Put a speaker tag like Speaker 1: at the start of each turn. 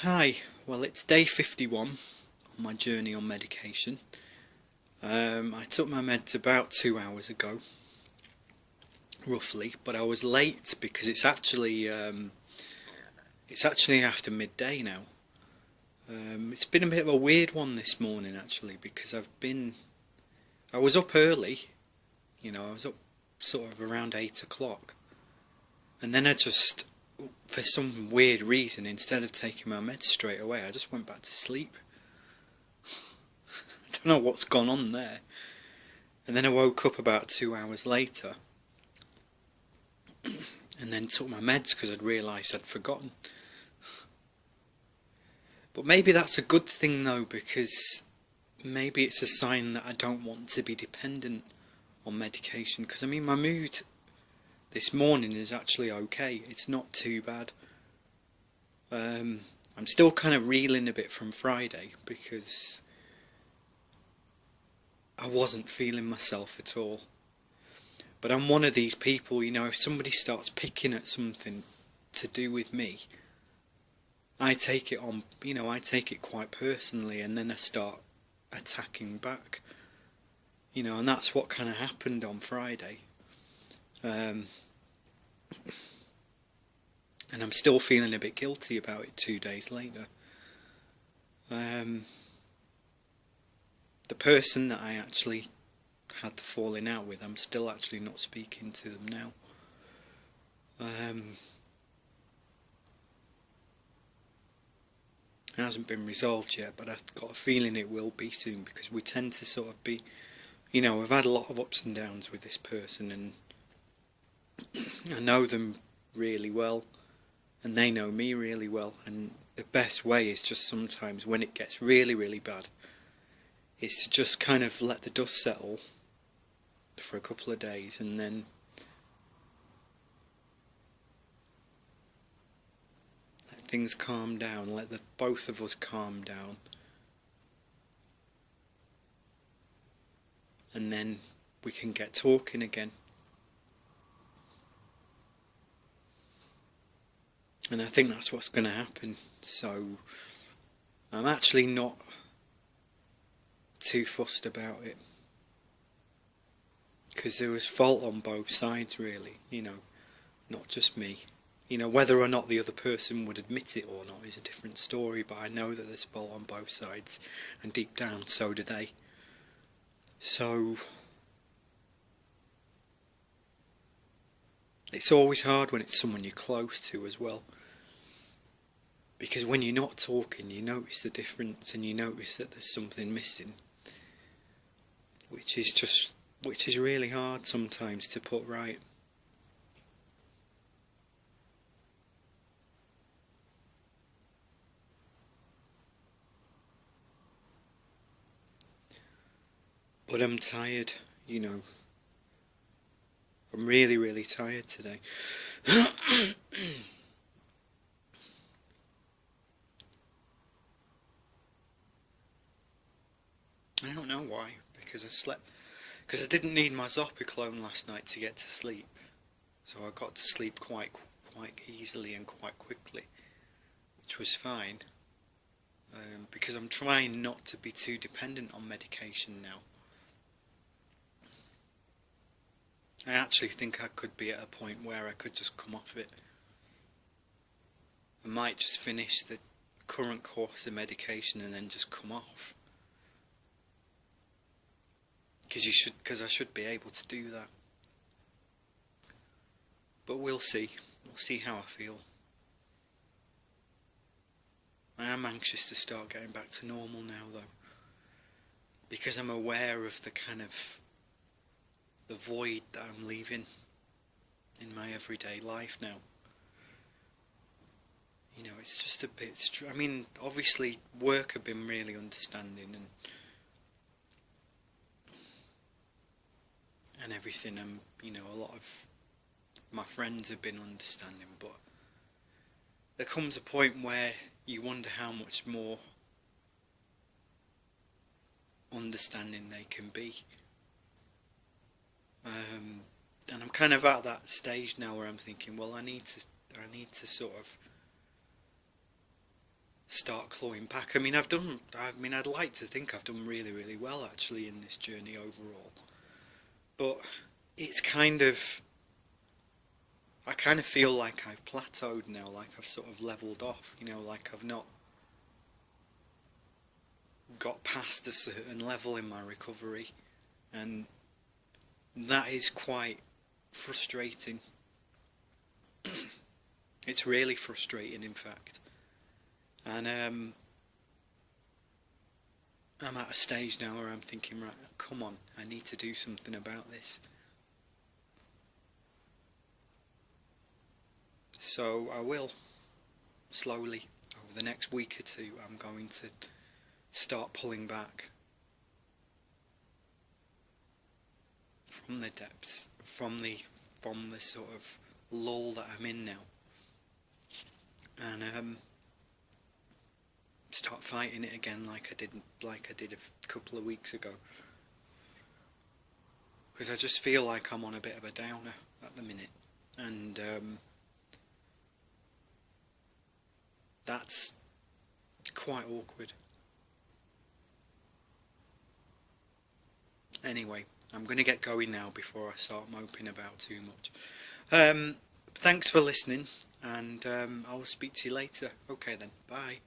Speaker 1: Hi, well it's day 51 on my journey on medication. I took my meds about 2 hours ago, roughly, but I was late because it's actually after midday now. It's been a bit of a weird one this morning actually because I was up early, I was up sort of around 8 o'clock, and then for some weird reason, instead of taking my meds straight away, I just went back to sleep. I don't know what's gone on there. And then I woke up about 2 hours later and then took my meds because I'd realised I'd forgotten. But maybe that's a good thing though, because maybe it's a sign that I don't want to be dependent on medication. Because I mean, my mood this morning is actually okay. It's not too bad. I'm still kind of reeling a bit from Friday because I wasn't feeling myself at all. But I'm one of these people, if somebody starts picking at something to do with me, I take it quite personally, and then I start attacking back. And that's what kind of happened on Friday. And I'm still feeling a bit guilty about it 2 days later. The person that I actually had the falling out with, I'm still actually not speaking to them now. It hasn't been resolved yet, but I've got a feeling it will be soon, because we tend to sort of be, we've had a lot of ups and downs with this person, and I know them really well, and they know me really well, and the best way is just sometimes when it gets really, really bad, is to just kind of let the dust settle for a couple of days, and then let things calm down, let both of us calm down, and then we can get talking again. And I think that's what's going to happen. So I'm actually not too fussed about it, because there was fault on both sides really, not just me. Whether or not the other person would admit it or not is a different story, but I know that there's fault on both sides, and deep down so do they. So it's always hard when it's someone you're close to as well, because when you're not talking, you notice the difference, and you notice that there's something missing, which is really hard sometimes to put right. But I'm tired, I'm really, really tired today. I don't know why, because I didn't need my Zopiclone last night to get to sleep, so I got to sleep quite easily and quite quickly, which was fine, because I'm trying not to be too dependent on medication now. I actually think I could be at a point where I could just come off it. I might just finish the current course of medication and then just come off. Because I should be able to do that. But we'll see. We'll see how I feel. I am anxious to start getting back to normal now though, because I'm aware of the kind of the void that I'm leaving in my everyday life now. It's just a bit I mean, obviously work have been really understanding and everything, and a lot of my friends have been understanding, but there comes a point where you wonder how much more understanding they can be. And I'm kind of at that stage now where I'm thinking, well, I need to sort of start clawing back. I'd like to think I've done really, really well actually in this journey overall. But it's I kind of feel like I've plateaued now, like I've sort of leveled off, like I've not got past a certain level in my recovery, and that is quite frustrating. It's really frustrating, in fact. And I'm at a stage now where I'm thinking, right, come on, I need to do something about this. So I will, slowly, over the next week or two, I'm going to start pulling back from the depths, from the sort of lull that I'm in now, and start fighting it again like I did a couple of weeks ago. Because I just feel like I'm on a bit of a downer at the minute, and that's quite awkward. Anyway, I'm going to get going now before I start moping about too much. Thanks for listening, and I'll speak to you later. Okay then, bye.